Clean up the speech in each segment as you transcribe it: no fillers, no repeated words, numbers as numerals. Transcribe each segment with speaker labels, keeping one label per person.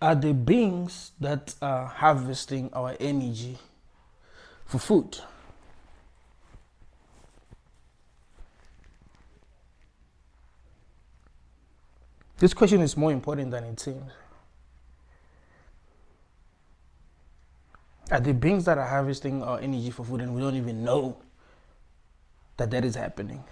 Speaker 1: are the beings that are harvesting our energy for food. This question is more important than it seems. Are the beings that are harvesting our energy for food and we don't even know that that is happening?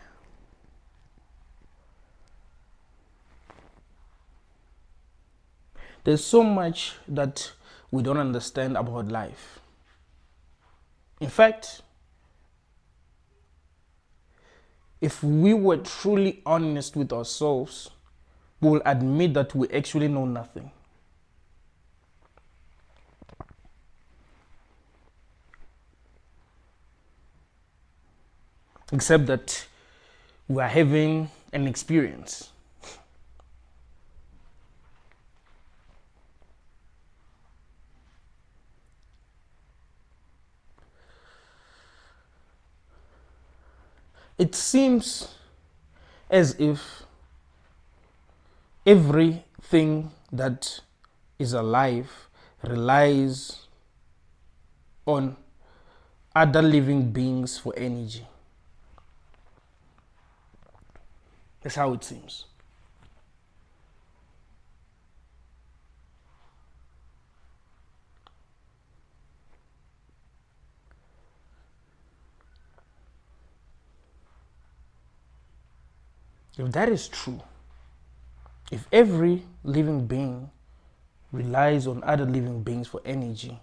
Speaker 1: There's so much that we don't understand about life. In fact, if we were truly honest with ourselves, we will admit that we actually know nothing. Except that we are having an experience. It seems as if everything that is alive relies on other living beings for energy. That's how it seems. If that is true, if every living being relies on other living beings for energy,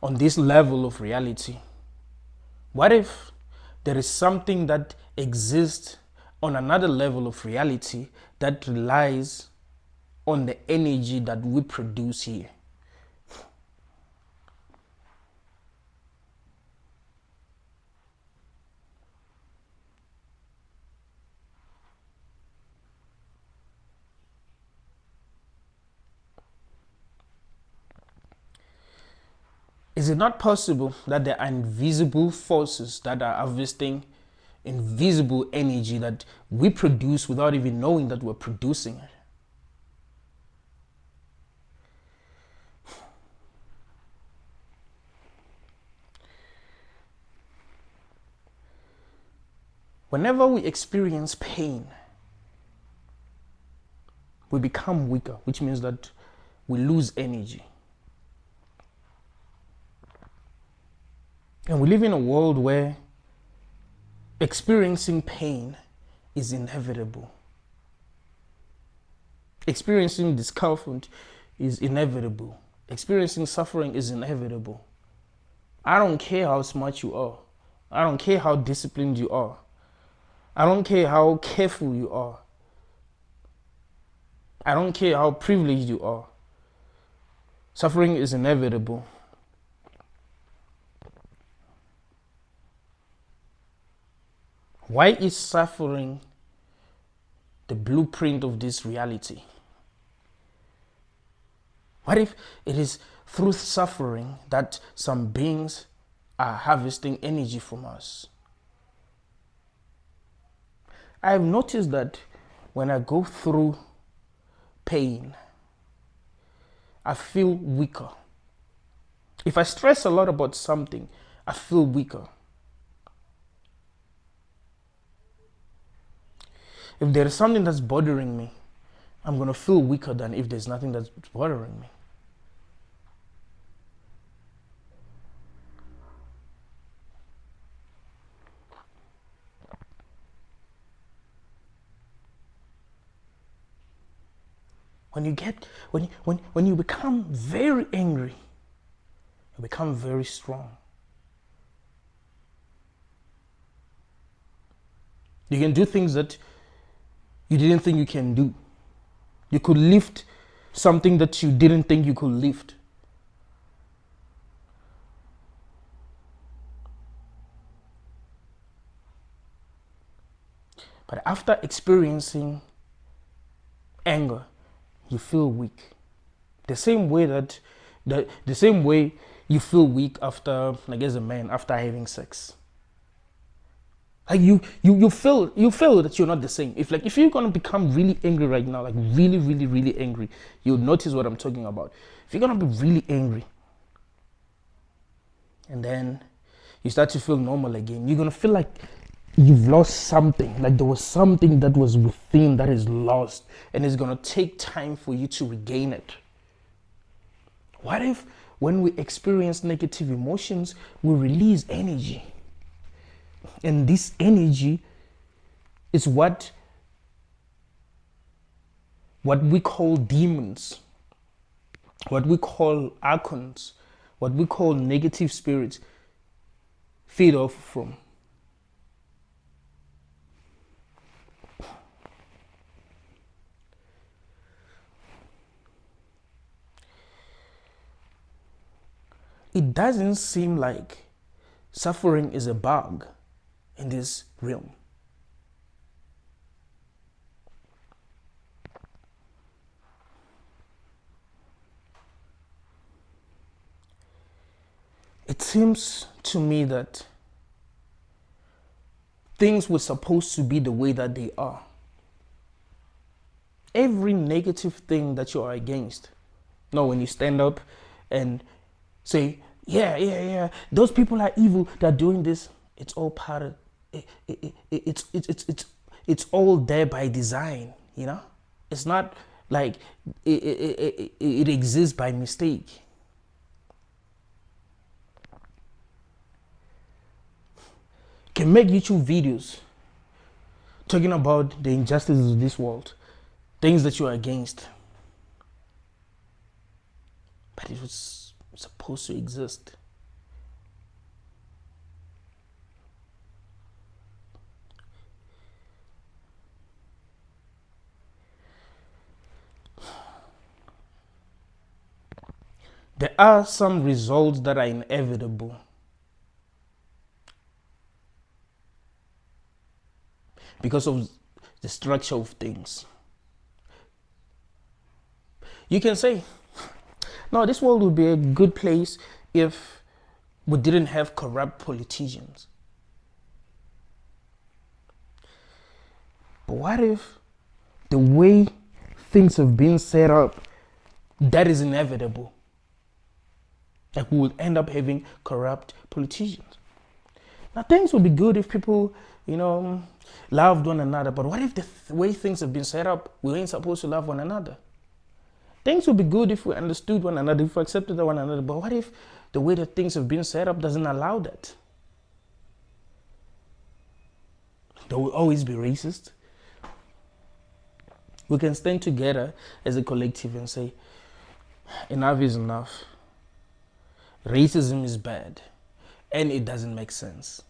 Speaker 1: on this level of reality, what if there is something that exists on another level of reality that relies on the energy that we produce here? Is it not possible that there are invisible forces that are harvesting invisible energy that we produce without even knowing that we're producing it? Whenever we experience pain, we become weaker, which means that we lose energy. And we live in a world where experiencing pain is inevitable. Experiencing discomfort is inevitable. Experiencing suffering is inevitable. I don't care how smart you are. I don't care how disciplined you are. I don't care how careful you are. I don't care how privileged you are. Suffering is inevitable. Why is suffering the blueprint of this reality? What if it is through suffering that some beings are harvesting energy from us? I have noticed that when I go through pain, I feel weaker. If I stress a lot about something, I feel weaker. If there is something that's bothering me, I'm going to feel weaker than if there's nothing that's bothering me. When you become very angry, you become very strong. You can do things that you didn't think you can do. You could lift something that you didn't think you could lift. But after experiencing anger, you feel weak. The same way you feel weak after, like as a man, after having sex. Like you feel that you're not the same. If you're gonna become really angry right now, like really, really, really angry, you'll notice what I'm talking about. If you're gonna be really angry, and then you start to feel normal again, you're gonna feel like you've lost something. Like there was something that was within that is lost, and it's gonna take time for you to regain it. What if when we experience negative emotions, we release energy? And this energy is what we call demons, what we call archons, what we call negative spirits feed off from. It doesn't seem like suffering is a bug in this realm. It seems to me that things were supposed to be the way that they are. Every negative thing that you are against. No, when you stand up and say, yeah, those people are evil, they're doing this, it's all part of it's all there by design, you know. It's not like it exists by mistake. You can make YouTube videos talking about the injustices of this world, things that you are against, but it was supposed to exist. There are some results that are inevitable. Because of the structure of things. You can say, no, this world would be a good place if we didn't have corrupt politicians. But what if the way things have been set up, that is inevitable? Like we will end up having corrupt politicians. Now things would be good if people, loved one another. But what if the way things have been set up, we ain't supposed to love one another? Things would be good if we understood one another, if we accepted one another. But what if the way that things have been set up doesn't allow that? There will always be racist. We can stand together as a collective and say, enough is enough. Racism is bad and it doesn't make sense.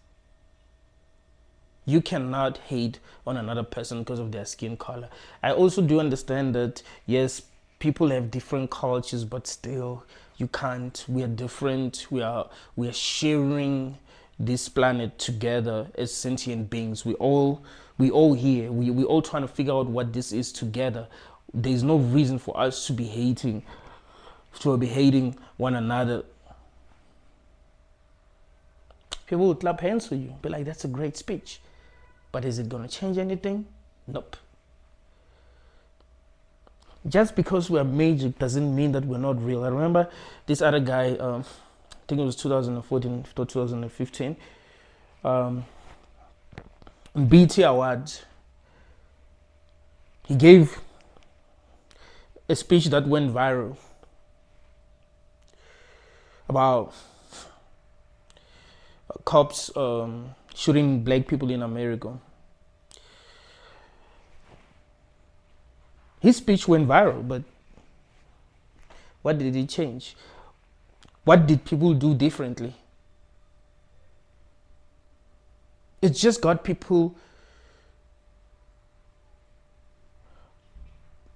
Speaker 1: You cannot hate on another person because of their skin color. I also do understand that, yes, people have different cultures, but still you can't. We are different. We are sharing this planet together as sentient beings. We all here. We all trying to figure out what this is together. There's no reason for us to be hating one another. People will clap hands for you, be like, that's a great speech. But is it going to change anything? Nope. Just because we are magic doesn't mean that we're not real. I remember this other guy, I think it was 2014 to 2015, BT Awards. He gave a speech that went viral about cops shooting black people in America. His speech went viral, but what did it change? What did people do differently? It just got people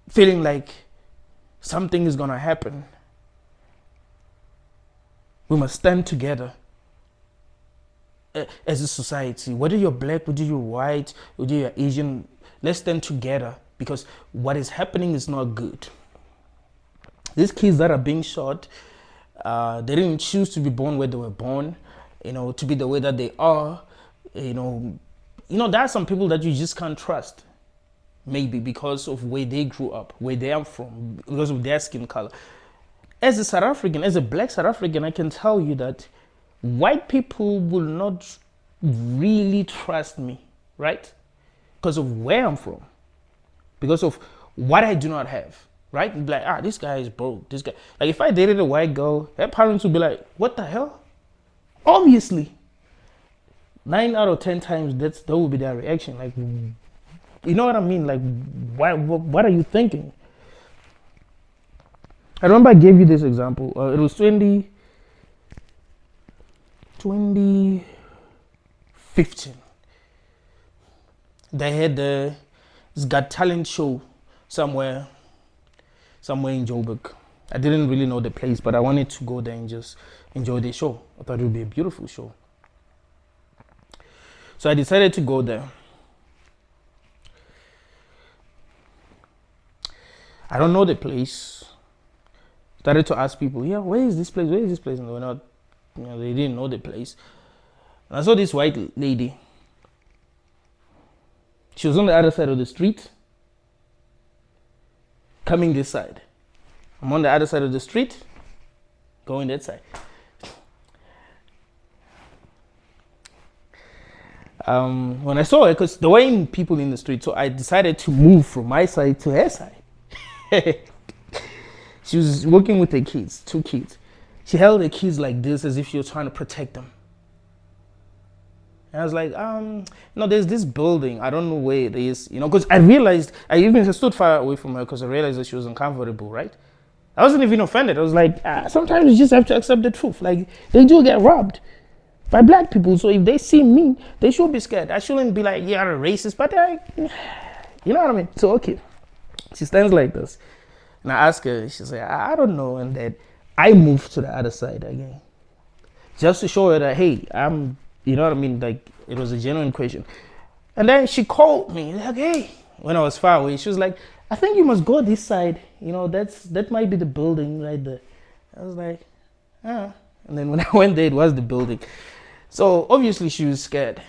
Speaker 1: feeling like something is gonna happen. We must stand together as a society. Whether you're black, whether you're white, whether you're Asian, let's stand together, because what is happening is not good. These kids that are being shot, they didn't choose to be born where they were born, to be the way that they are. there are some people that you just can't trust. Maybe because of where they grew up, where they are from, because of their skin color. As a South African, as a black South African, I can tell you that white people will not really trust me, right? Because of where I'm from, because of what I do not have, right? Like, this guy is broke. This guy, like, if I dated a white girl, her parents would be like, what the hell? Obviously, 9 out of 10 times, that would be their reaction. Like, you know what I mean? Like, what are you thinking? I remember I gave you this example. It was 2015. They had this Got Talent show somewhere in Joburg. I didn't really know the place, but I wanted to go there and just enjoy the show. I thought it would be a beautiful show. So I decided to go there. I don't know the place. Started to ask people, where is this place? Where is this place? And they were not, they didn't know the place. And I saw this white lady. She was on the other side of the street, coming this side. I'm on the other side of the street, going that side. When I saw her, because there weren't people in the street, so I decided to move from my side to her side. She was working with her kids, 2 kids. She held her kids like this as if she was trying to protect them. And I was like, there's this building. I don't know where it is, because I realized, I even stood far away from her because I realized that she was uncomfortable, right? I wasn't even offended. I was like, sometimes you just have to accept the truth. Like, they do get robbed by black people. So if they see me, they should be scared. I shouldn't be like, you're a racist, but you know what I mean? So, okay. She stands like this. And I ask her, she said, I don't know. And then I moved to the other side again. Just to show her that, hey, you know what I mean? Like, it was a genuine question. And then she called me, like, hey, when I was far away, she was like, I think you must go this side. That might be the building right there. I was like, And then when I went there, it was the building. So obviously she was scared.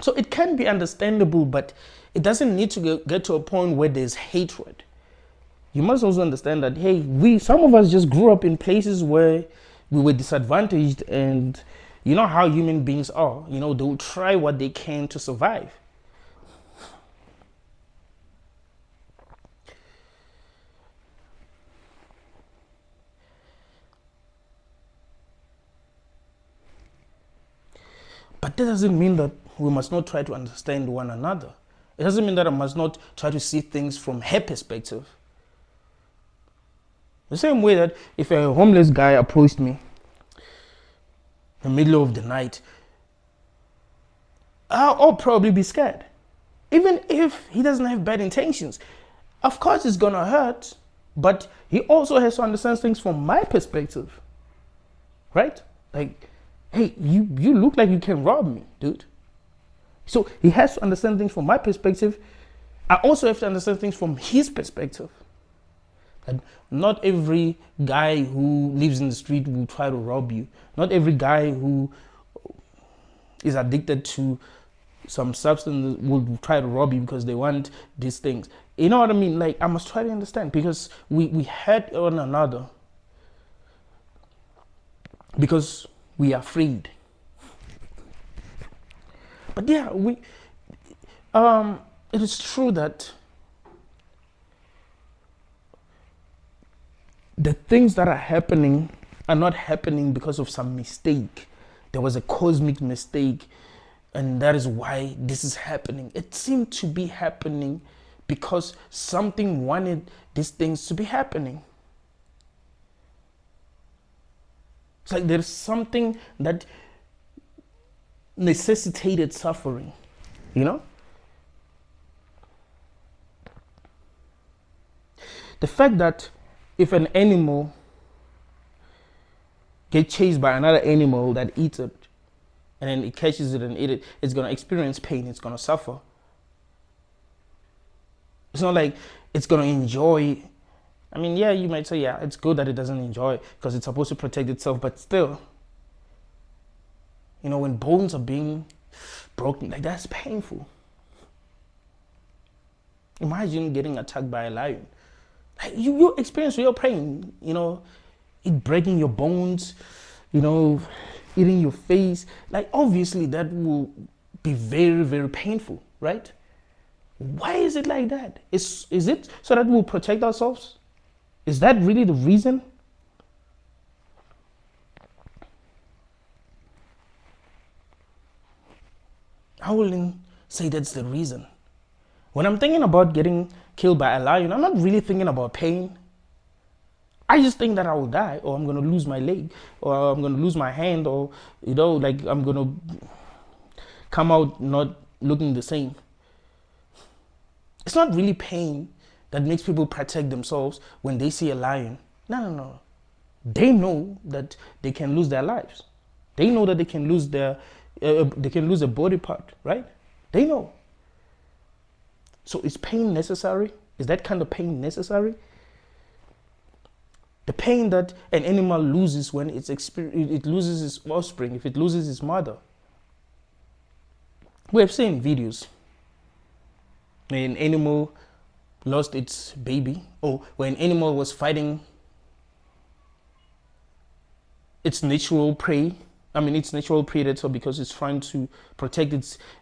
Speaker 1: So it can be understandable, but it doesn't need to get to a point where there's hatred. You must also understand that, hey, some of us just grew up in places where we were disadvantaged, and you know how human beings are. They'll try what they can to survive. But that doesn't mean that we must not try to understand one another. It doesn't mean that I must not try to see things from her perspective. The same way that if a homeless guy approached me in the middle of the night, I'll probably be scared. Even if he doesn't have bad intentions. Of course it's gonna hurt, but he also has to understand things from my perspective. Right? Like, hey, you look like you can rob me, dude. So he has to understand things from my perspective. I also have to understand things from his perspective. And not every guy who lives in the street will try to rob you. Not every guy who is addicted to some substance will try to rob you because they want these things. You know what I mean? Like, I must try to understand, because we hurt one another because we are afraid. But yeah, it is true that the things that are happening are not happening because of some mistake. There was a cosmic mistake, and that is why this is happening. It seemed to be happening because something wanted these things to be happening. It's like there's something that necessitated suffering, The fact that if an animal gets chased by another animal that eats it, and then it catches it and eats it, it's going to experience pain, it's going to suffer. It's not like it's going to enjoy. I mean, yeah, you might say, yeah, it's good that it doesn't enjoy because it's supposed to protect itself, but still, when bones are being broken. Like, that's painful. Imagine getting attacked by a lion. Like, you experience real pain, it breaking your bones, eating your face. Like, obviously that will be very, very painful, right? Why is it like that? Is it so that we'll protect ourselves? Is that really the reason? I wouldn't say that's the reason. When I'm thinking about getting killed by a lion, I'm not really thinking about pain. I just think that I will die, or I'm going to lose my leg, or I'm going to lose my hand, or, like I'm going to come out not looking the same. It's not really pain that makes people protect themselves when they see a lion. No. They know that they can lose their lives. They know that they can lose a body part, right? They know. So is pain necessary? Is that kind of pain necessary? The pain that an animal loses when it loses its offspring, if it loses its mother. We have seen videos when an animal lost its baby, or when an animal was fighting its natural prey. Its natural predator, because it's trying to protect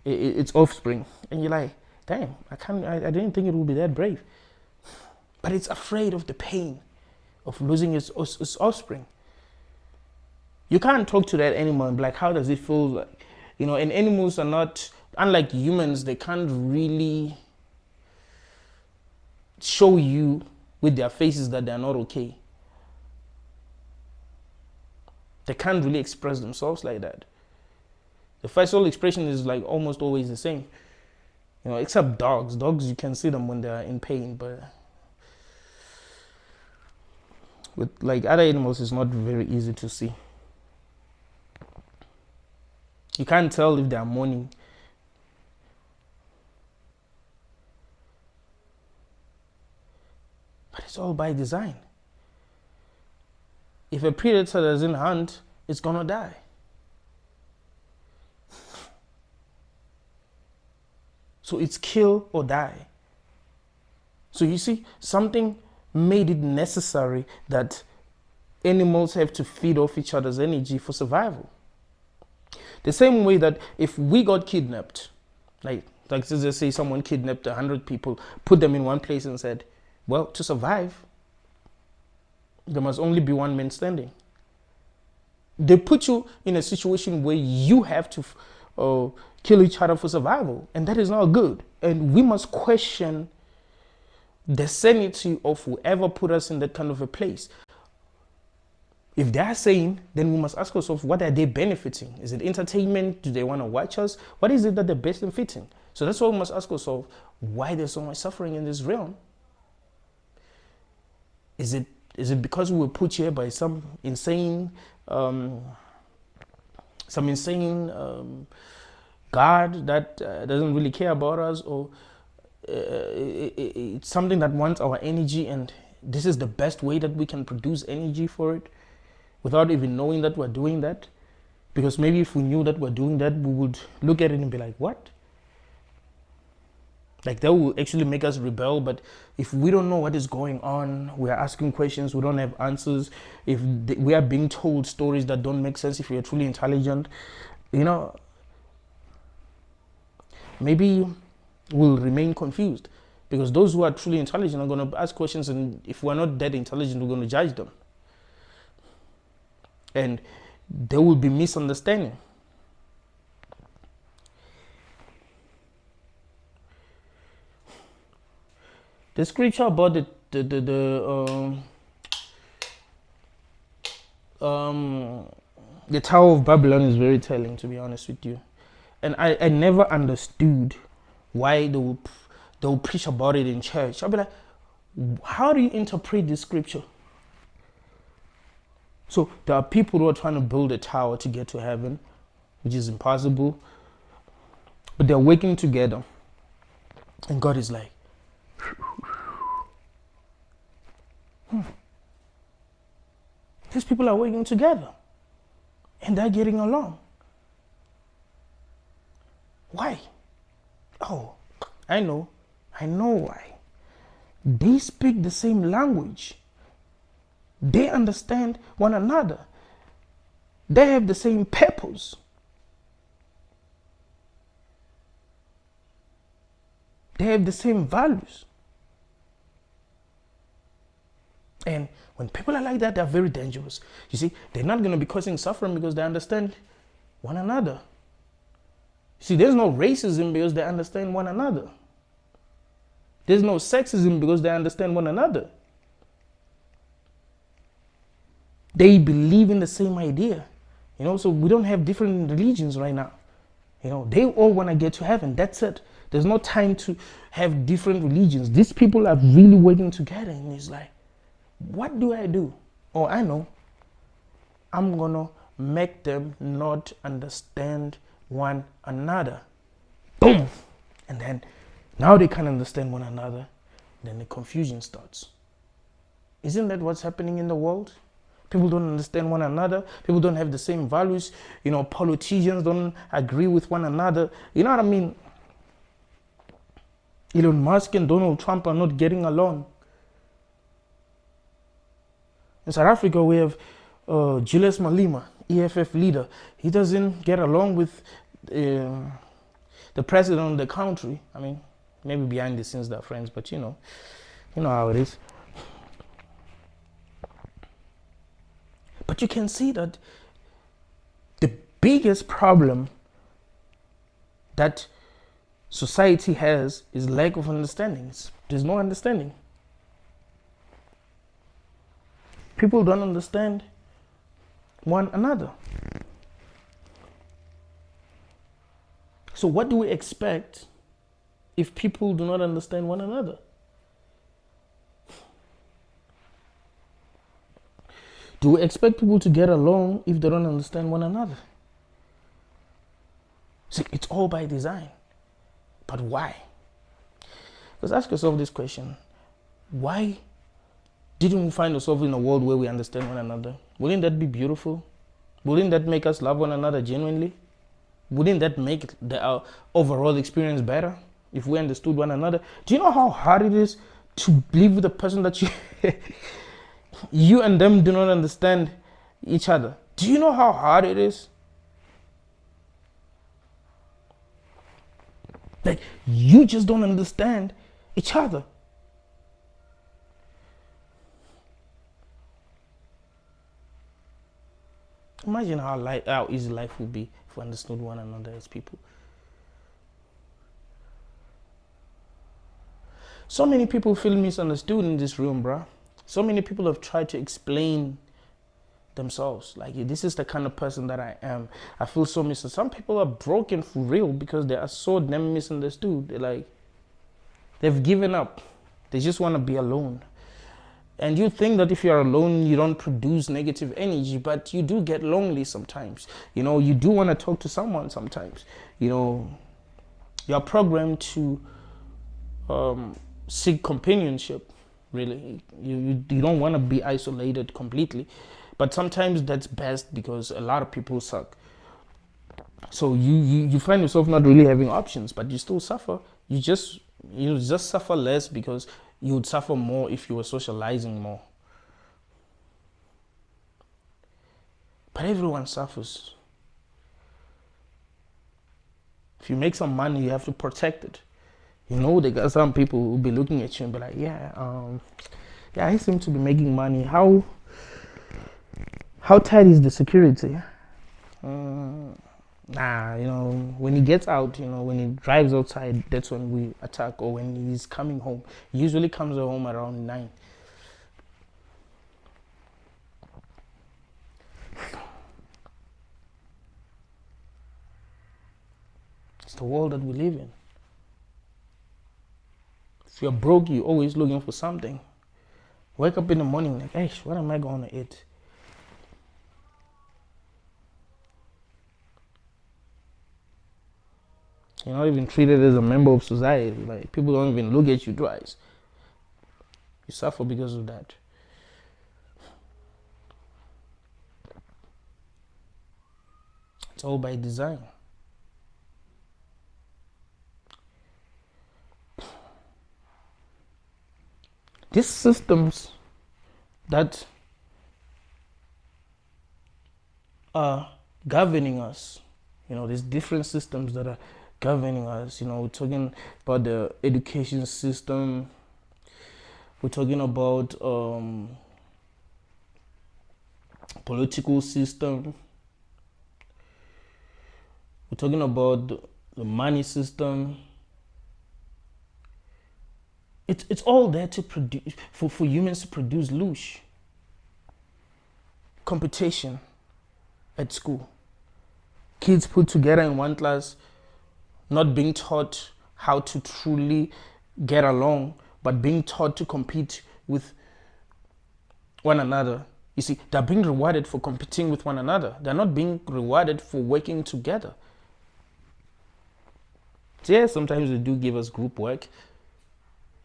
Speaker 1: its offspring. And you're like, damn, I didn't think it would be that brave. But it's afraid of the pain of losing its offspring. You can't talk to that animal and be like, how does it feel like? And animals are not, unlike humans, they can't really show you with their faces that they're not okay. They can't really express themselves like that. The facial expression is like almost always the same. Except dogs. Dogs, you can see them when they're in pain, but with like other animals, it's not very easy to see. You can't tell if they're mourning. But it's all by design. If a predator doesn't hunt, it's gonna die. So it's kill or die. So you see, something made it necessary that animals have to feed off each other's energy for survival. The same way that if we got kidnapped, like let's just say someone kidnapped 100 people, put them in one place and said, well, to survive, there must only be one man standing. They put you in a situation where you have to kill each other for survival, and that is not good. And we must question the sanity of whoever put us in that kind of a place. If they are sane, then we must ask ourselves, what are they benefiting? Is it entertainment? Do they want to watch us? What is it that they're benefiting? So that's why we must ask ourselves, why there's so much suffering in this realm? Is it because we were put here by some insane God that doesn't really care about us, or it's something that wants our energy, and this is the best way that we can produce energy for it without even knowing that we're doing that? Because maybe if we knew that we're doing that, we would look at it and be like, what? Like, that will actually make us rebel. But if we don't know what is going on, we are asking questions, we don't have answers, if we are being told stories that don't make sense, if we are truly intelligent, maybe we'll remain confused. Because those who are truly intelligent are going to ask questions, and if we're not that intelligent, we're going to judge them. And there will be misunderstanding. The scripture about the Tower of Babylon is very telling, to be honest with you. And I never understood why they will preach about it in church. I'll be like, how do you interpret this scripture? So there are people who are trying to build a tower to get to heaven, which is impossible. But they're working together. And God is like, these people are working together and they're getting along. Why? Oh, I know why. They speak the same language. They understand one another. They have the same purpose. They have the same values. And when people are like that, they're very dangerous. You see, they're not going to be causing suffering because they understand one another. See, there's no racism because they understand one another. There's no sexism because they understand one another. They believe in the same idea. So we don't have different religions right now. They all want to get to heaven. That's it. There's no time to have different religions. These people are really working together, and it's like, what do I do? Oh, I know. I'm going to make them not understand one another. Boom! And then now they can understand one another. Then the confusion starts. Isn't that what's happening in the world? People don't understand one another. People don't have the same values. Politicians don't agree with one another. You know what I mean? Elon Musk and Donald Trump are not getting along. In South Africa, we have Julius Malema, EFF leader. He doesn't get along with the president of the country. I mean, maybe behind the scenes they're friends, but you know how it is. But you can see that the biggest problem that society has is lack of understanding. There's no understanding. People don't understand one another. So what do we expect if people do not understand one another? Do we expect people to get along if they don't understand one another? See, it's all by design. But why? Because ask yourself this question. Why didn't we find ourselves in a world where we understand one another? Wouldn't that be beautiful? Wouldn't that make us love one another genuinely? Wouldn't that make our overall experience better if we understood one another? Do you know how hard it is to live with a person that you and them do not understand each other? Do you know how hard it is? Like, you just don't understand each other. Imagine how easy life would be if we understood one another as people. So many people feel misunderstood in this room, bruh. So many people have tried to explain themselves. Like, this is the kind of person that I am. I feel so misunderstood. Some people are broken for real because they are so damn misunderstood. They've given up. They just want to be alone. And you think that if you're alone, you don't produce negative energy, but you do get lonely sometimes. You do want to talk to someone sometimes. You're programmed to seek companionship, really. You don't want to be isolated completely. But sometimes that's best because a lot of people suck. So you find yourself not really having options, but you still suffer. You just suffer less because you would suffer more if you were socializing more. But everyone suffers. If you make some money, you have to protect it. They got some people who will be looking at you and be like, I seem to be making money. How tight is the security? When he gets out, when he drives outside, that's when we attack, or when he's coming home. He usually comes home around 9. It's the world that we live in. If you're broke, you're always looking for something. Wake up in the morning like, hey, what am I going to eat? You're not even treated as a member of society. Like, people don't even look at you twice. You suffer because of that. It's all by design. These systems that are governing us, these different systems that are governing us, we're talking about the education system, we're talking about political system, we're talking about the money system. It's all there to produce for humans to produce loosh. Competition at school. Kids put together in one class, not being taught how to truly get along, but being taught to compete with one another. You see, they're being rewarded for competing with one another. They're not being rewarded for working together. Yeah, sometimes they do give us group work,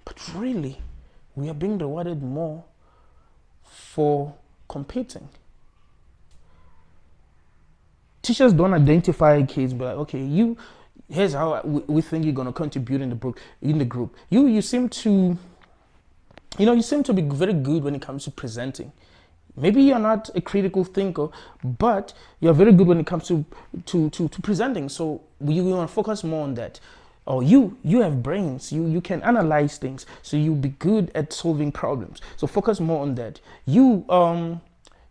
Speaker 1: but really, we are being rewarded more for competing. Teachers don't identify kids, but like, okay, here's how we think you're gonna contribute in the group. You seem to, you seem to be very good when it comes to presenting. Maybe you're not a critical thinker, but you're very good when it comes to presenting. So we want to focus more on that. Or you have brains. You can analyze things. So you'll be good at solving problems. So focus more on that. You are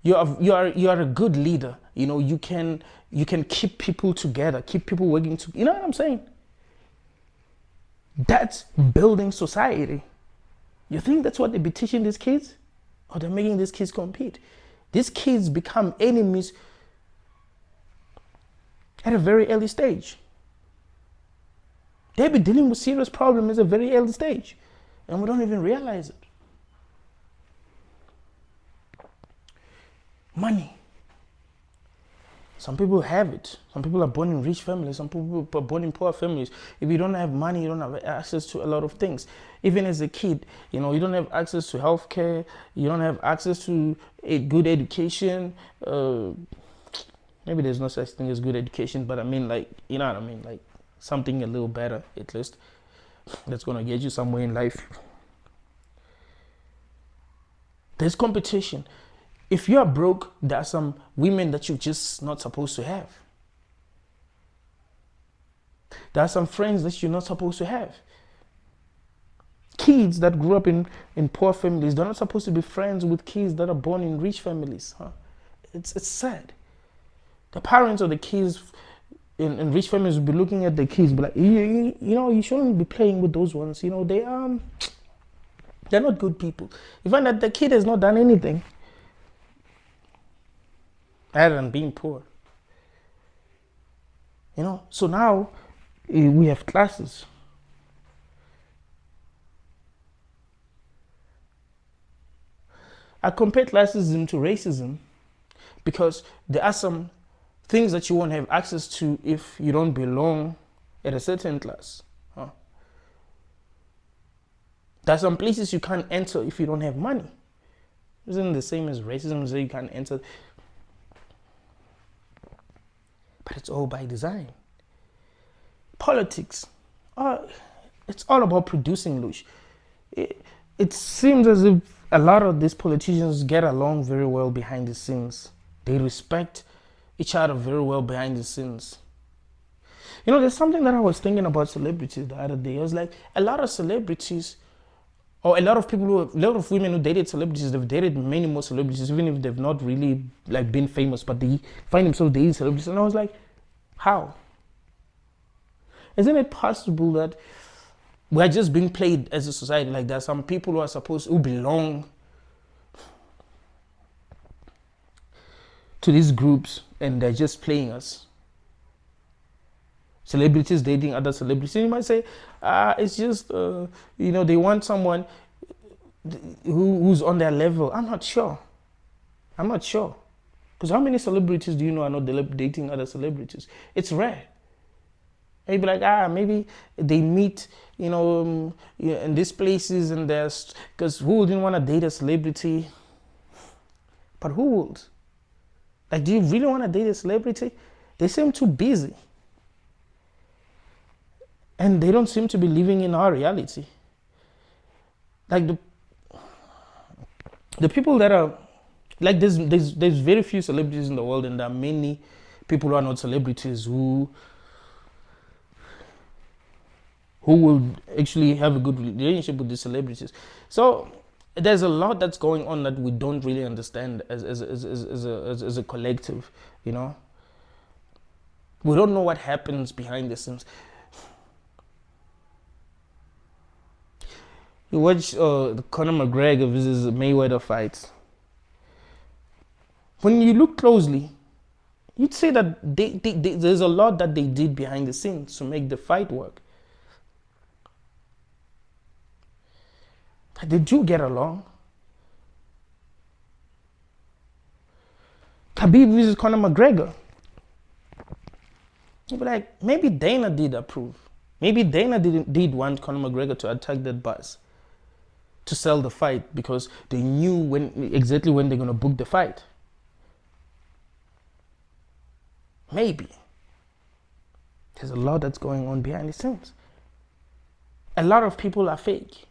Speaker 1: a good leader. You can keep people together, keep people working together. You know what I'm saying? That's building society. You think that's what they be teaching these kids? Or they're making these kids compete? These kids become enemies at a very early stage. They be dealing with serious problems at a very early stage, and we don't even realize it. Money. Some people have it. Some people are born in rich families. Some people are born in poor families. If you don't have money, you don't have access to a lot of things. Even as a kid, you don't have access to healthcare. You don't have access to a good education. Maybe there's no such thing as good education, but I mean, like, you know what I mean? Like something a little better, at least, that's going to get you somewhere in life. There's competition. If you are broke, there are some women that you're just not supposed to have. There are some friends that you're not supposed to have. Kids that grew up in poor families, they're not supposed to be friends with kids that are born in rich families. It's sad. The parents of the kids in rich families will be looking at the kids, be like, you shouldn't be playing with those ones. They're not good people. You find that the kid has not done anything other than being poor. So now we have classes. I compare classism to racism because there are some things that you won't have access to if you don't belong at a certain class. There are some places you can't enter if you don't have money. Isn't the same as racism, so you can't enter. But it's all by design. Politics, it's all about producing loosh. It seems as if a lot of these politicians get along very well behind the scenes. They respect each other very well behind the scenes. There's something that I was thinking about celebrities the other day. I was like, a lot of celebrities, or a lot of women who dated celebrities, they've dated many more celebrities, even if they've not really been famous, but they find themselves dating celebrities. And I was like, how? Isn't it possible that we're just being played as a society? Like there are some people who belong to these groups and they're just playing us. Celebrities dating other celebrities. And you might say, it's just, they want someone who's on their level. I'm not sure. Because how many celebrities do you know are not dating other celebrities? It's rare. Maybe maybe they meet, in these places and there's, because who wouldn't want to date a celebrity? But who would? Do you really want to date a celebrity? They seem too busy. And they don't seem to be living in our reality. The people that are like there's very few celebrities in the world, and there are many people who are not celebrities who will actually have a good relationship with the celebrities. So there's a lot that's going on that we don't really understand as a collective, you know. We don't know what happens behind the scenes. You watch the Conor McGregor versus Mayweather fights. When you look closely, you'd say that there's a lot that they did behind the scenes to make the fight work. They do get along. Khabib versus Conor McGregor. You'd be like, maybe Dana did approve. Maybe Dana did want Conor McGregor to attack that bus to sell the fight, because they knew exactly when they're going to book the fight. Maybe. There's a lot that's going on behind the scenes. A lot of people are fake.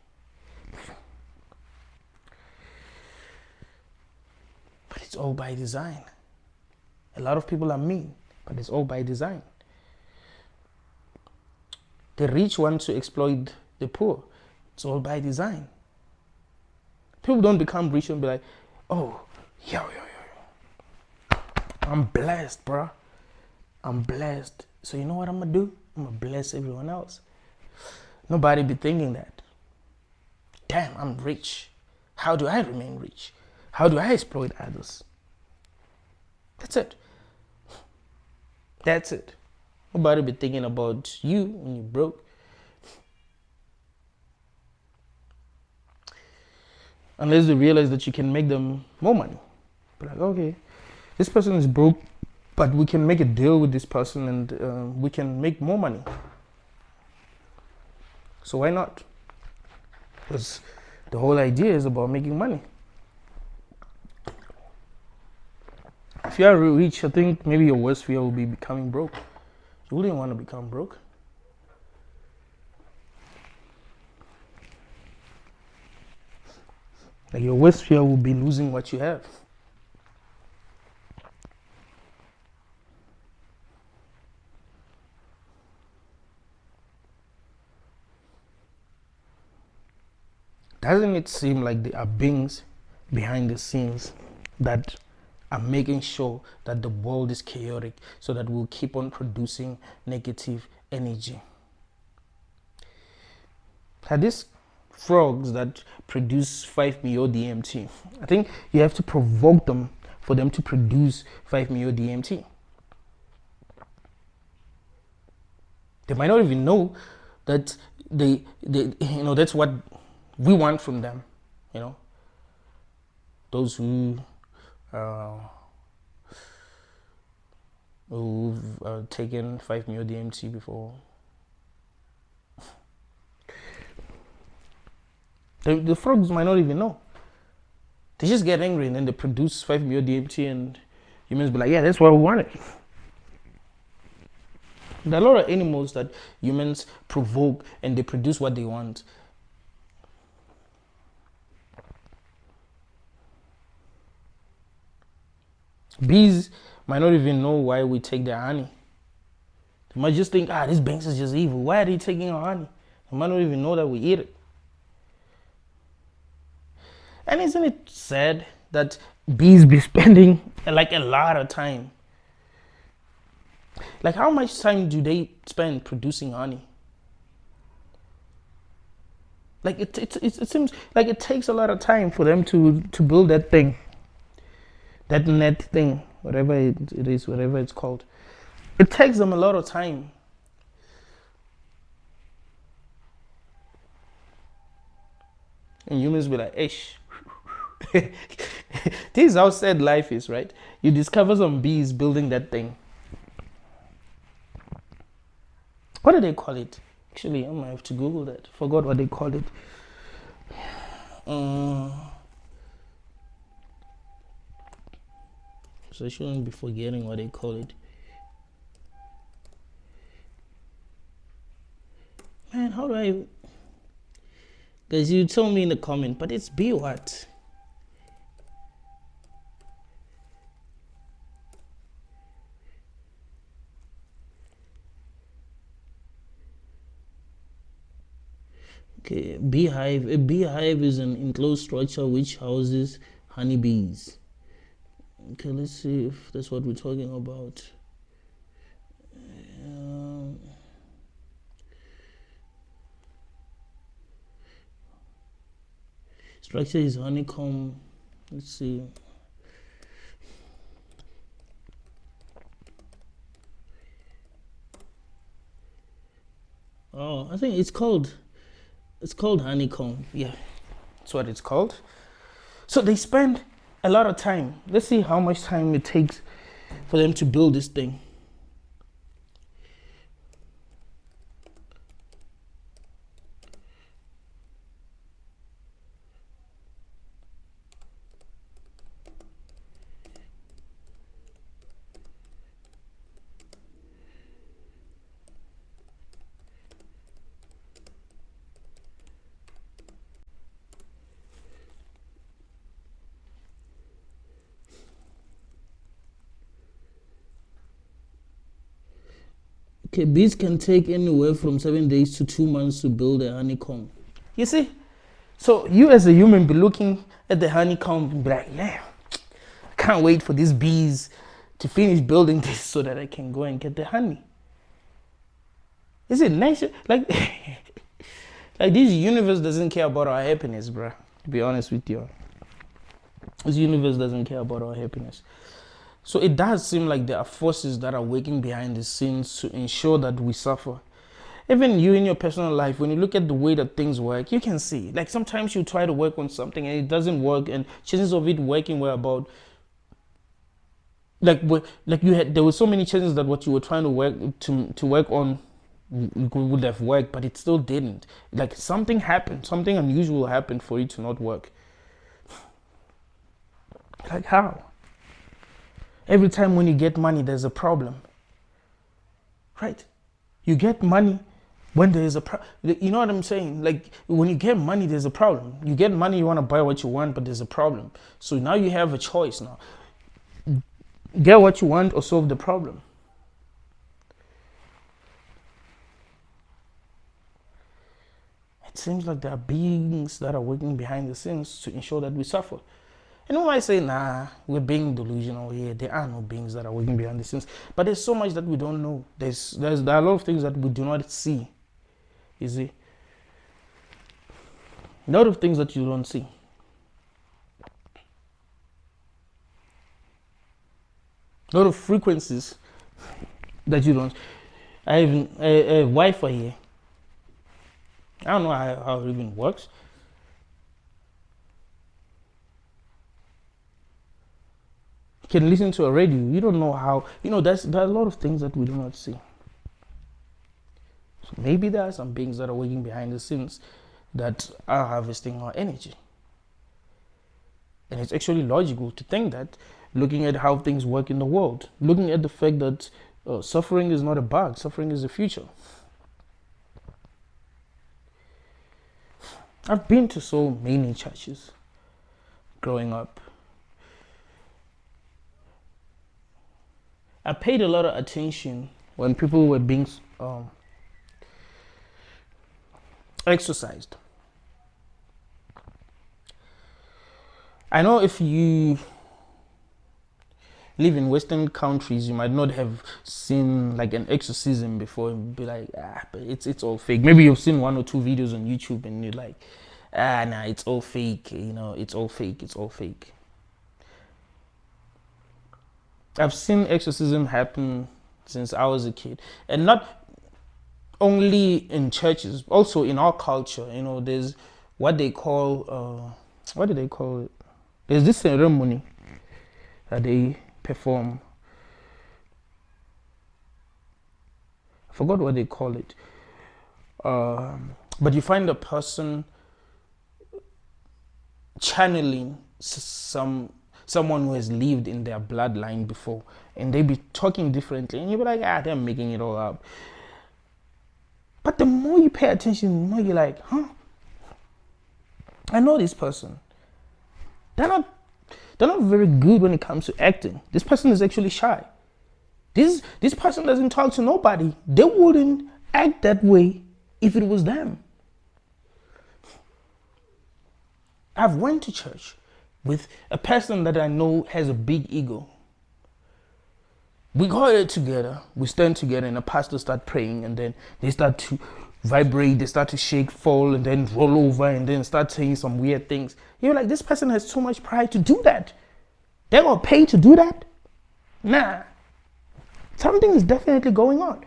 Speaker 1: But it's all by design. A lot of people are mean, but it's all by design. The rich want to exploit the poor. It's all by design. People don't become rich and be like, oh, yo. I'm blessed, bro. I'm blessed. So you know what I'm going to do? I'm going to bless everyone else. Nobody be thinking that. Damn, I'm rich. How do I remain rich? How do I exploit others? That's it. That's it. Nobody be thinking about you when you're broke. Unless they realize that you can make them more money. Be like, okay, this person is broke, but we can make a deal with this person and we can make more money. So why not? Because the whole idea is about making money. If you are rich, I think maybe your worst fear will be becoming broke. You wouldn't want to become broke. Like your worst fear will be losing what you have. Doesn't it seem like there are beings behind the scenes that are making sure that the world is chaotic so that we'll keep on producing negative energy? Are these frogs that produce 5-MeO DMT? I think you have to provoke them for them to produce 5-MeO DMT. They might not even know that they that's what we want from them, you know. Those who've taken 5-MeO DMT before. The frogs might not even know. They just get angry and then they produce 5-MeO DMT and humans be like, yeah, that's what we wanted. There are a lot of animals that humans provoke and they produce what they want. Bees might not even know why we take their honey. They might just think, this banks is just evil. Why are they taking our honey? They might not even know that we eat it. And isn't it sad that bees be spending like a lot of time? Like how much time do they spend producing honey? Like it seems like it takes a lot of time for them to build that thing. That net thing, whatever it is, whatever it's called. It takes them a lot of time. And humans be like, ish. This is how sad life is, right? You discover some bees building that thing. What do they call it? Actually, I might have to Google that. Forgot what they call it. So I shouldn't be forgetting what they call it. Man, how do I... Guys, you told me in the comment, but it's bee what? Okay, beehive. A beehive is an enclosed structure which houses honeybees. Okay, let's see if that's what we're talking about. Structure is honeycomb. Let's see. Oh, I think it's called honeycomb. Yeah, that's what it's called. So they spend a lot of time. Let's see how much time it takes for them to build this thing. Okay, bees can take anywhere from 7 days to 2 months to build a honeycomb. You see? So you as a human be looking at the honeycomb and be like, yeah, I can't wait for these bees to finish building this so that I can go and get the honey. Is it nice? Like, like this universe doesn't care about our happiness, bro. To be honest with you. This universe doesn't care about our happiness. So it does seem like there are forces that are working behind the scenes to ensure that we suffer. Even you in your personal life, when you look at the way that things work, you can see. Like sometimes you try to work on something and it doesn't work, and chances of it working were about there were so many chances that what you were trying to work on would have worked, but it still didn't. Like something happened, something unusual happened for it to not work. Like how? Every time when you get money, there's a problem, right? You get money when there is a problem. You know what I'm saying? Like when you get money, there's a problem. You get money, you want to buy what you want, but there's a problem. So now you have a choice now. Get what you want or solve the problem. It seems like there are beings that are working behind the scenes to ensure that we suffer. And when I say, nah, we're being delusional here, there are no beings that are working behind the scenes. But there's so much that we don't know. There are a lot of things that we do not see. You see? A lot of things that you don't see. A lot of frequencies that you don't. I have a Wi-Fi here. I don't know how it even works. Can listen to a radio. You don't know how. There are a lot of things that we do not see. So maybe there are some beings that are working behind the scenes that are harvesting our energy. And it's actually logical to think that, looking at how things work in the world, looking at the fact that suffering is not a bug, suffering is the future. I've been to so many churches growing up. I paid a lot of attention when people were being exorcised. I know if you live in Western countries, you might not have seen like an exorcism before and be like, but it's all fake. Maybe you've seen 1 or 2 videos on YouTube and you're like, nah, it's all fake. It's all fake. It's all fake. I've seen exorcism happen since I was a kid, and not only in churches, also in our culture. There's what they call, what do they call it? There's this ceremony that they perform. I forgot what they call it. But you find a person channeling someone who has lived in their bloodline before, and they be talking differently, and you be like, they're making it all up. But the more you pay attention, the more you're like, I know this person. They're not very good when it comes to acting. This person is actually shy. This person doesn't talk to nobody. They wouldn't act that way if it was them. I've went to church with a person that I know has a big ego. We go there together, we stand together, and the pastor start praying, and then they start to vibrate, they start to shake, fall, and then roll over, and then start saying some weird things. You're like, this person has so much pride to do that. They're gonna pay to do that? Nah. Something is definitely going on.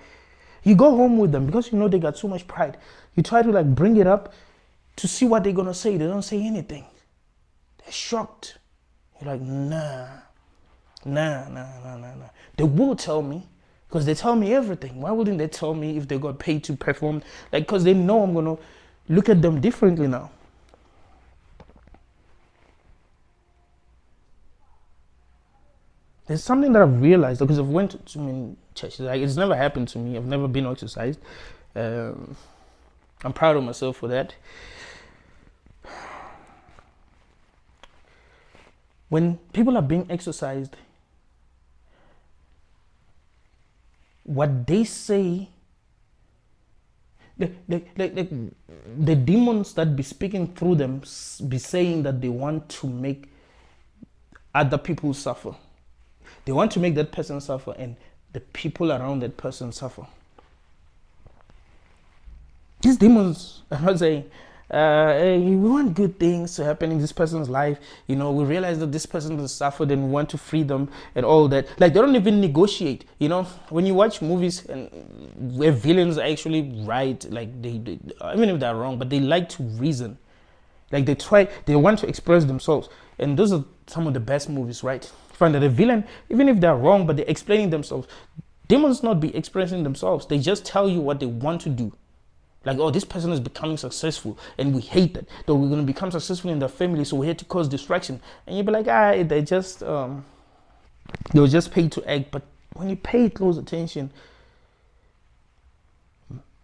Speaker 1: You go home with them because you know they got so much pride. You try to like bring it up to see what they're gonna say. They don't say anything. They're shocked. You're like, nah. They will tell me because they tell me everything. Why wouldn't they tell me if they got paid to perform? Like, because they know I'm gonna look at them differently now. There's something that I've realized because I've went to many churches. Like, it's never happened to me. I've never been exorcised. I'm proud of myself for that. When people are being exorcised, what they say, the demons that be speaking through them be saying that they want to make other people suffer. They want to make that person suffer and the people around that person suffer. These demons are not saying, hey, we want good things to happen in this person's life. You know, we realize that this person has suffered and we want to free them and all that. Like, they don't even negotiate. You know, when you watch movies and where villains are actually right, like they even if they're wrong, but they like to reason. Like they want to express themselves. And those are some of the best movies, right? You find that a villain, even if they're wrong, but they're explaining themselves. Demons not be expressing themselves. They just tell you what they want to do. Like, oh, this person is becoming successful and we hate that. Though we're going to become successful in their family, so we had to cause distraction. And you'll be like, they just, they were just paid to act. But when you pay close attention,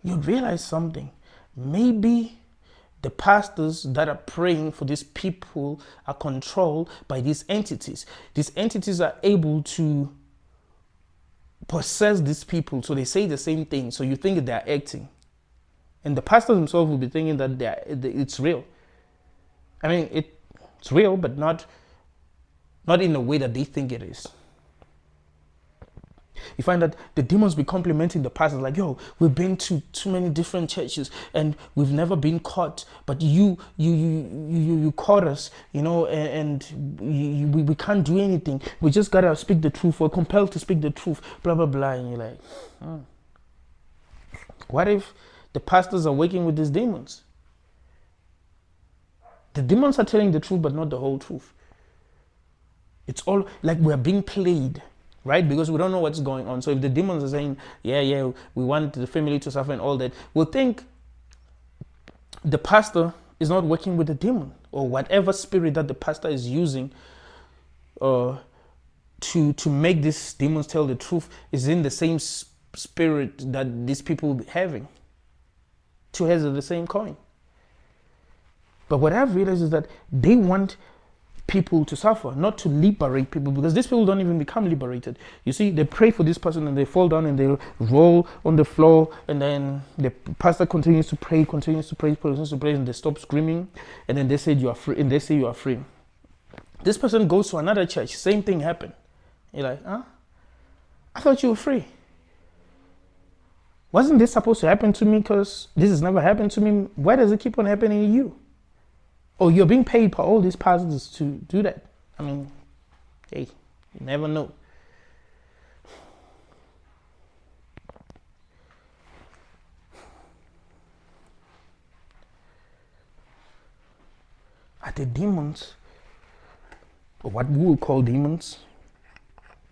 Speaker 1: you realize something. Maybe the pastors that are praying for these people are controlled by these entities. These entities are able to possess these people. So they say the same thing. So you think they're acting. And the pastors themselves will be thinking that it's real. I mean, it's real, but not in the way that they think it is. You find that the demons be complimenting the pastors like, yo, we've been to too many different churches and we've never been caught, but you caught us, you know, and we can't do anything. We just gotta speak the truth. We're compelled to speak the truth, blah, blah, blah. And you're like, what if the pastors are working with these demons? The demons are telling the truth, but not the whole truth. It's all like we're being played, right? Because we don't know what's going on. So if the demons are saying, yeah, we want the family to suffer and all that, we'll think the pastor is not working with the demon, or whatever spirit that the pastor is using to make these demons tell the truth is in the same spirit that these people will be having. Two heads of the same coin. But what I've realized is that they want people to suffer, not to liberate people, because these people don't even become liberated. You see, they pray for this person and they fall down and they roll on the floor, and then the pastor continues to pray, and they stop screaming, and then they say you are free, and they say you are free. This person goes to another church, same thing happened. You're like, I thought you were free. Wasn't this supposed to happen to me? Because this has never happened to me. Why does it keep on happening to you? Oh, you're being paid by all these pastors to do that. I mean, hey, you never know. Are the demons, or what we will call demons?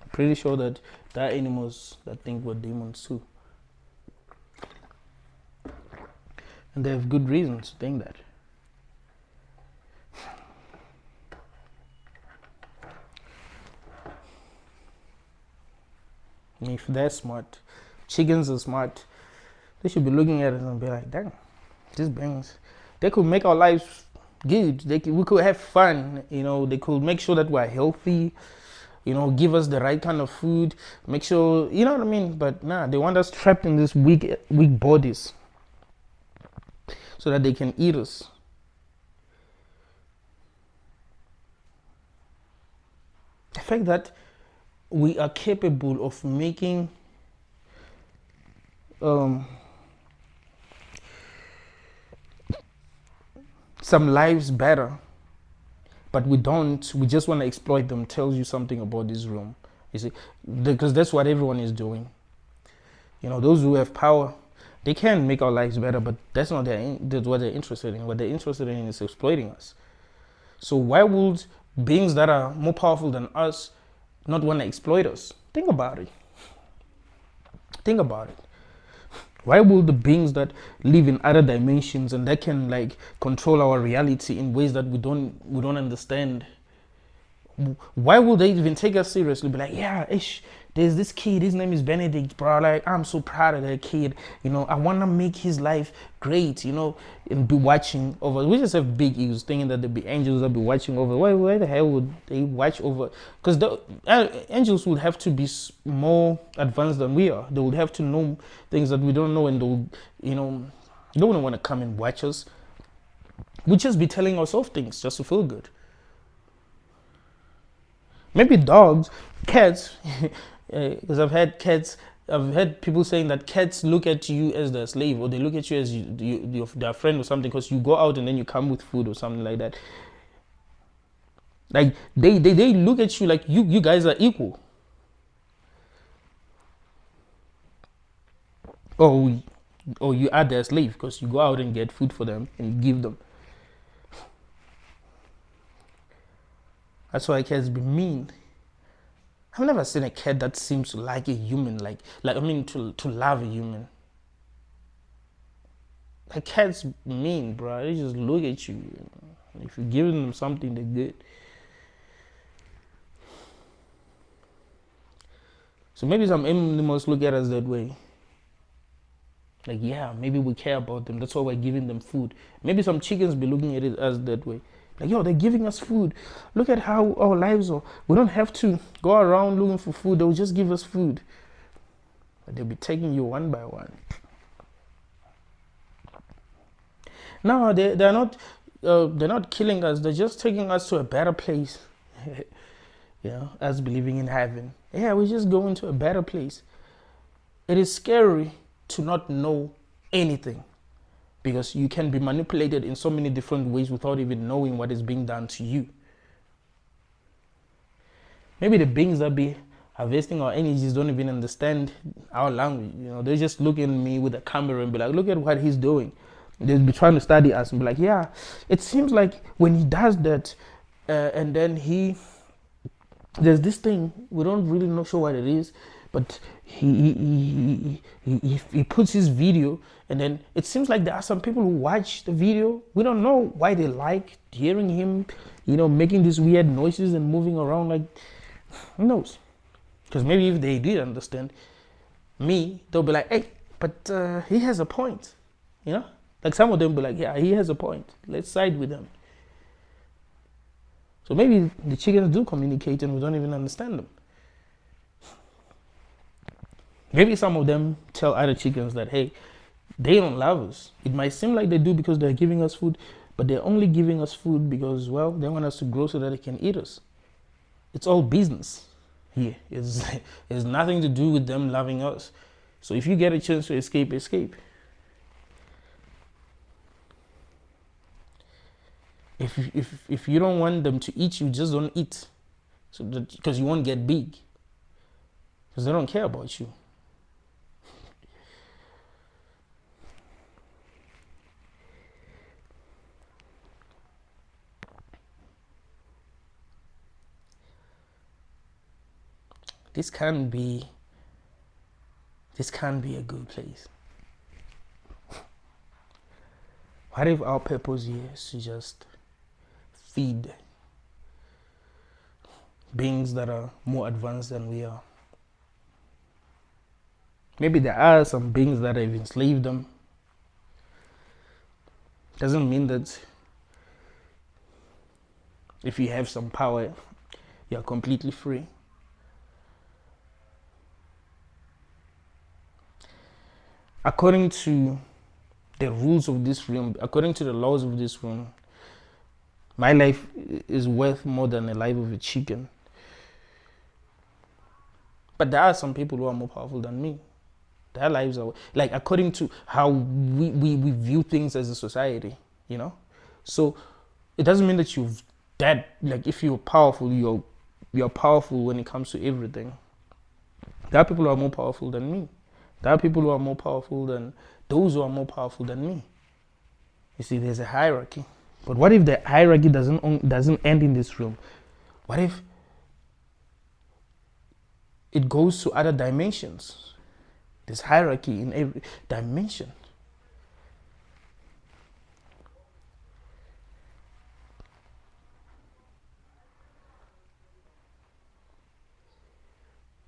Speaker 1: I'm pretty sure that there are animals that think we're demons too. And they have good reasons to think that. If they're smart, chickens are smart, they should be looking at us and be like, damn, these beings, they could make our lives good. We could have fun, you know, they could make sure that we're healthy, you know, give us the right kind of food, make sure, you know what I mean? But nah, they want us trapped in these weak bodies, so that they can eat us. The fact that we are capable of making some lives better, but we don't, we just want to exploit them, tells you something about this room. You see, because that's what everyone is doing. You know, those who have power, they can make our lives better, but that's not that's what they're interested in. What they're interested in is exploiting us. So why would beings that are more powerful than us not want to exploit us? Think about it. Think about it. Why will the beings that live in other dimensions and that can like control our reality in ways that we don't understand, why will they even take us seriously? Be like, yeah, ish, there's this kid, his name is Benedict, bro. Like, I'm so proud of that kid. You know, I want to make his life great, you know, and be watching over. We just have big egos thinking that there'd be angels that be watching over. Why the hell would they watch over? Because the angels would have to be more advanced than we are. They would have to know things that we don't know, and they'll, you know, they don't want to come and watch us. We'd just be telling ourselves things just to feel good. Maybe dogs, cats, because I've had people saying that cats look at you as their slave, or they look at you as their friend or something, because you go out and then you come with food or something like that. Like they look at you like you guys are equal. Or you are their slave because you go out and get food for them and give them. That's why cats be mean. I've never seen a cat that seems to like a human, to love a human. Like, cats mean, bro. They just look at you. If you're giving them something, they're good. So maybe some animals look at us that way. Like, yeah, maybe we care about them. That's why we're giving them food. Maybe some chickens be looking at us that way. Like, yo, they're giving us food. Look at how our lives are. We don't have to go around looking for food. They'll just give us food. But they'll be taking you one by one. No, they're not killing us. They're just taking us to a better place. You know, us believing in heaven. Yeah, we're just going to a better place. It is scary to not know anything, because you can be manipulated in so many different ways without even knowing what is being done to you. Maybe the beings that be harvesting our energies don't even understand our language. You know, they just look at me with a camera and be like, look at what he's doing. They'll be trying to study us and be like, yeah, it seems like when he does that, and then there's this thing, we don't really know sure what it is, but he puts his video, and then it seems like there are some people who watch the video. We don't know why they like hearing him, you know, making these weird noises and moving around. Like, who knows? Because maybe if they did understand me, they'll be like, hey, but he has a point, you know? Like, some of them be like, yeah, he has a point. Let's side with him. So maybe the chickens do communicate and we don't even understand them. Maybe some of them tell other chickens that, hey, they don't love us. It might seem like they do because they're giving us food, but they're only giving us food because, well, they want us to grow so that they can eat us. It's all business here. It's nothing to do with them loving us. So if you get a chance to escape, escape. If you don't want them to eat you, just don't eat. So because you won't get big. Because they don't care about you. This can't be a good place. What if our purpose here is to just feed beings that are more advanced than we are? Maybe there are some beings that have enslaved them. Doesn't mean that if you have some power, you're completely free. According to the rules of this room, according to the laws of this room, my life is worth more than the life of a chicken. But there are some people who are more powerful than me. Their lives are like according to how we view things as a society, you know. So it doesn't mean that you've that like if you're powerful, you're powerful when it comes to everything. There are people who are more powerful than me. There are people who are more powerful than those who are more powerful than me. You see, there's a hierarchy. But what if the hierarchy doesn't end in this room? What if it goes to other dimensions? There's hierarchy in every dimension.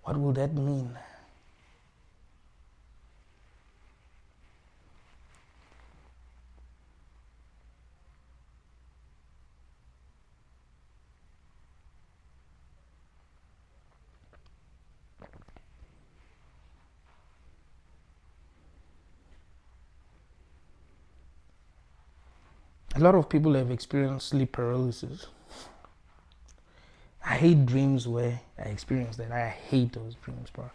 Speaker 1: What will that mean? A lot of people have experienced sleep paralysis. I hate dreams where I experience that. I hate those dreams, bro.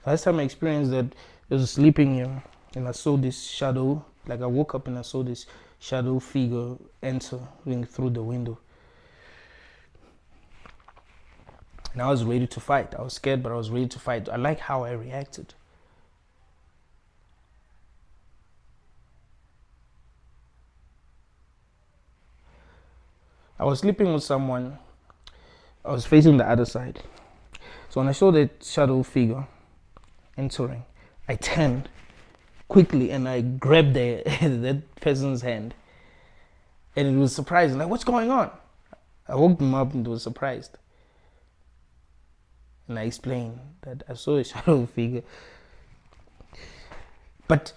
Speaker 1: Last time I experienced that, I was sleeping here and I saw this shadow. Like I woke up and I saw this shadow figure entering through the window. And I was ready to fight. I was scared, but I was ready to fight. I like how I reacted. I was sleeping with someone. I was facing the other side. So when I saw that shadow figure entering, I turned quickly and I grabbed that person's hand. And it was surprising. Like, what's going on? I woke him up and was surprised. And I explained that I saw a shadow figure. But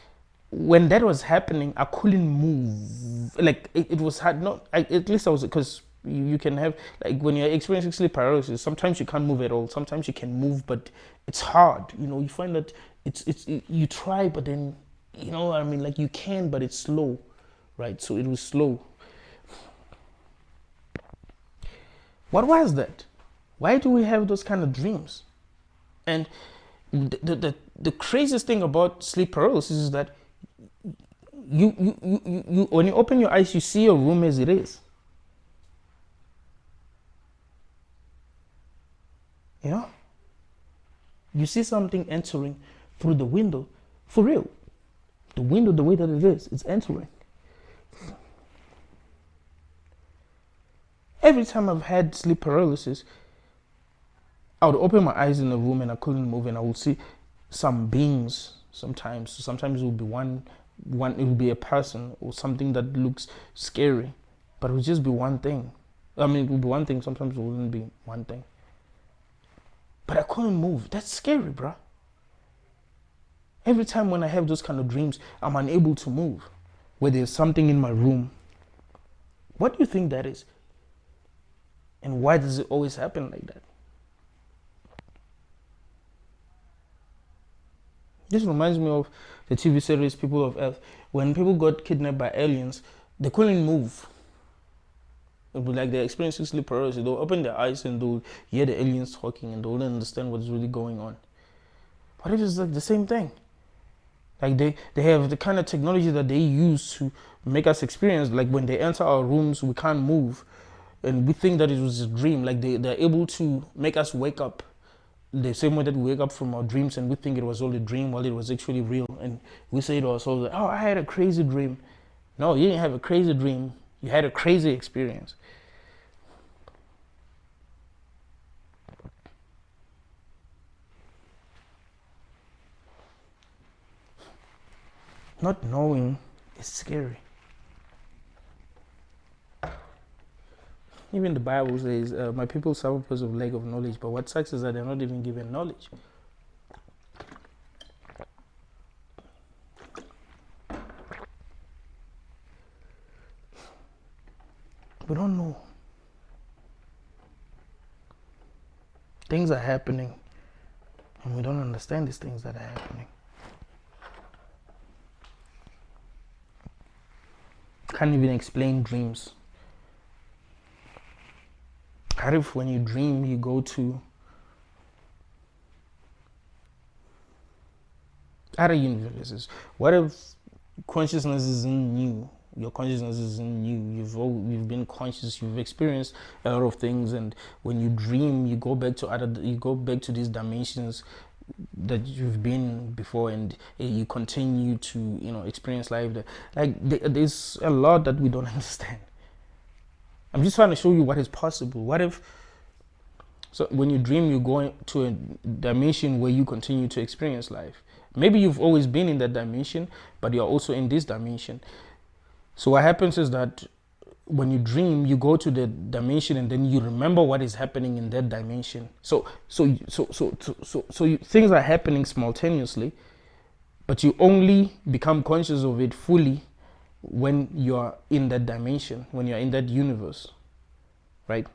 Speaker 1: when that was happening, I couldn't move. Like it was hard. At least I was, because you can have, like when you're experiencing sleep paralysis, sometimes you can't move at all. Sometimes you can move, but it's hard. You find that you try, but then what I mean, like you can, but it's slow, right? So it was slow. What was that? Why do we have those kind of dreams? And the craziest thing about sleep paralysis is that you when you open your eyes, you see your room as it is. You see something entering through the window, for real. The window, the way that it is, it's entering. Every time I've had sleep paralysis, I would open my eyes in the room and I couldn't move, and I would see some beings sometimes. So sometimes it would be one it would be a person or something that looks scary, but it would just be one thing. I mean, it would be one thing, sometimes it wouldn't be one thing. But I couldn't move. That's scary, bro. Every time when I have those kind of dreams, I'm unable to move. Where there's something in my room. What do you think that is? And why does it always happen like that? This reminds me of the TV series People of Earth. When people got kidnapped by aliens, they couldn't move. It would be like they're experiencing sleep paralysis. They'll open their eyes and they'll hear the aliens talking and they wouldn't understand what's really going on. What if it's like the same thing? Like they have the kind of technology that they use to make us experience, like when they enter our rooms, we can't move. And we think that it was a dream. Like they're able to make us wake up the same way that we wake up from our dreams and we think it was all a dream while it was actually real. And we say to ourselves, like, oh, I had a crazy dream. No, you didn't have a crazy dream. You had a crazy experience. Not knowing is scary. Even the Bible says, my people suffer because of lack of knowledge. But what sucks is that they're not even given knowledge. We don't know. Things are happening, and we don't understand these things that are happening. Can't even explain dreams. What if when you dream, you go to other universes. What if consciousness isn't new? Your consciousness isn't new. You've been conscious. You've experienced a lot of things, and when you dream, you go back to these dimensions that you've been before, and you continue to experience life. There's a lot that we don't understand. I'm just trying to show you what is possible. What if, so when you dream, you go to a dimension where you continue to experience life. Maybe you've always been in that dimension, but you're also in this dimension. So what happens is that when you dream, you go to the dimension, and then you remember what is happening in that dimension. So things are happening simultaneously, but you only become conscious of it fully when you're in that dimension, when you're in that universe, right?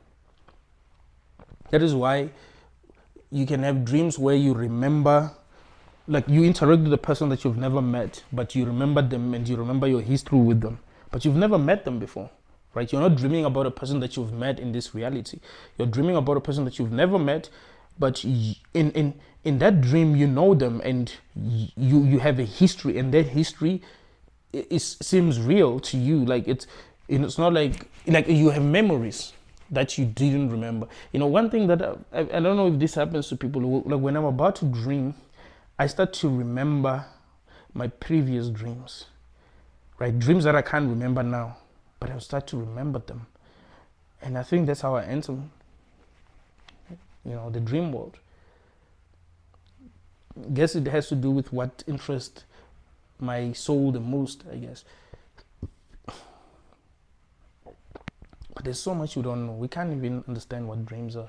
Speaker 1: That is why you can have dreams where you remember, like you interact with a person that you've never met, but you remember them and you remember your history with them, but you've never met them before, right? You're not dreaming about a person that you've met in this reality. You're dreaming about a person that you've never met, but in that dream you know them, and you have a history, and that history seems real to you. Like it's not like you have memories that you didn't remember. One thing that I don't know if this happens to people, like when I'm about to dream, I start to remember my previous dreams, right? Dreams that I can't remember now, but I'll start to remember them. And I think that's how I enter, the dream world. I guess it has to do with what interests my soul the most, I guess. But there's so much we don't know. We can't even understand what dreams are.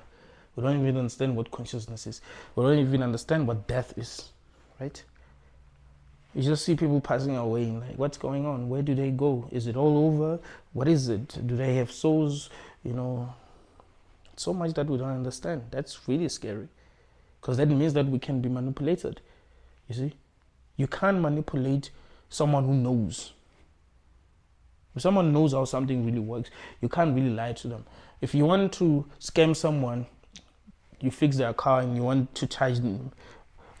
Speaker 1: We don't even understand what consciousness is. We don't even understand what death is, right? You just see people passing away, and like, what's going on? Where do they go? Is it all over? What is it? Do they have souls? So much that we don't understand. That's really scary, because that means that we can be manipulated. You see, you can't manipulate someone who knows. If someone knows how something really works, you can't really lie to them. If you want to scam someone, you fix their car and you want to charge them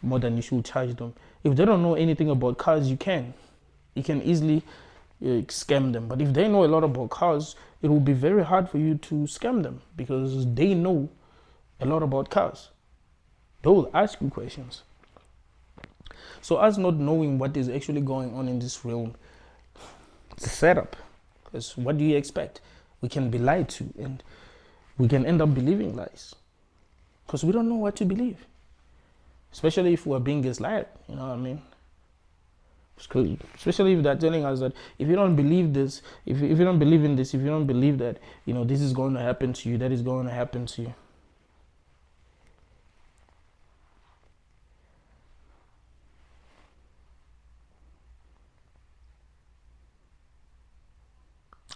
Speaker 1: more than you should charge them. If they don't know anything about cars, you can easily scam them. But if they know a lot about cars, it will be very hard for you to scam them, because they know a lot about cars. They will ask you questions. So us not knowing what is actually going on in this realm, it's a setup. Because what do you expect? We can be lied to, and we can end up believing lies, because we don't know what to believe. Especially if we're being gaslighted, you know what I mean? Especially if they're telling us that if you don't believe this, if you don't believe in this, if you don't believe that, this is going to happen to you, that is going to happen to you.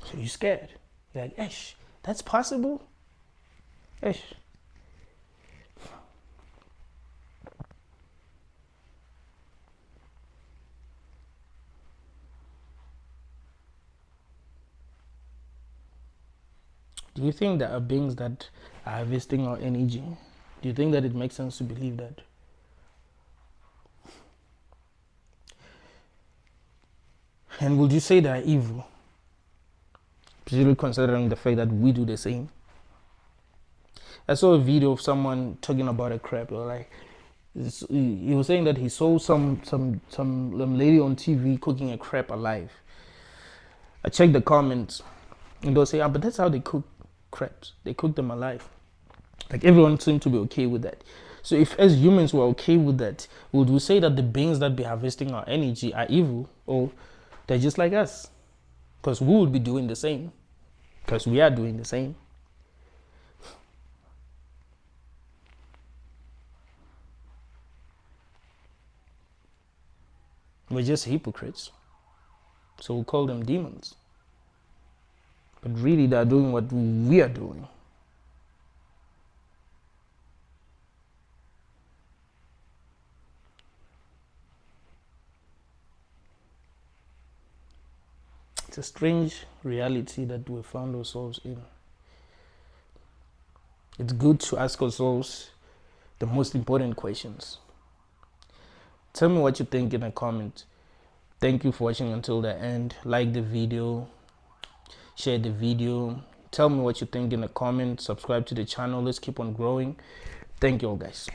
Speaker 1: So you're scared. You're like, Esh, that's possible? Esh. Do you think there are beings that are harvesting our energy? Do you think that it makes sense to believe that? And would you say they are evil? Particularly considering the fact that we do the same. I saw a video of someone talking about a crab, or like he was saying that he saw some lady on TV cooking a crab alive. I checked the comments, and they'll say, but that's how they cook crabs. They cook them alive. Like, everyone seemed to be okay with that. So if as humans we're okay with that, would we say that the beings that be harvesting our energy are evil, or they're just like us? Because we would be doing the same. Because we are doing the same. We're just hypocrites. So we call them demons. But really they're doing what we are doing. It's a strange reality that we found ourselves in. It's good to ask ourselves the most important questions. Tell me what you think in the comments. Thank you for watching until the end. Like the video, share the video, tell me what you think in the comments, subscribe to the channel. Let's keep on growing. Thank you all, guys.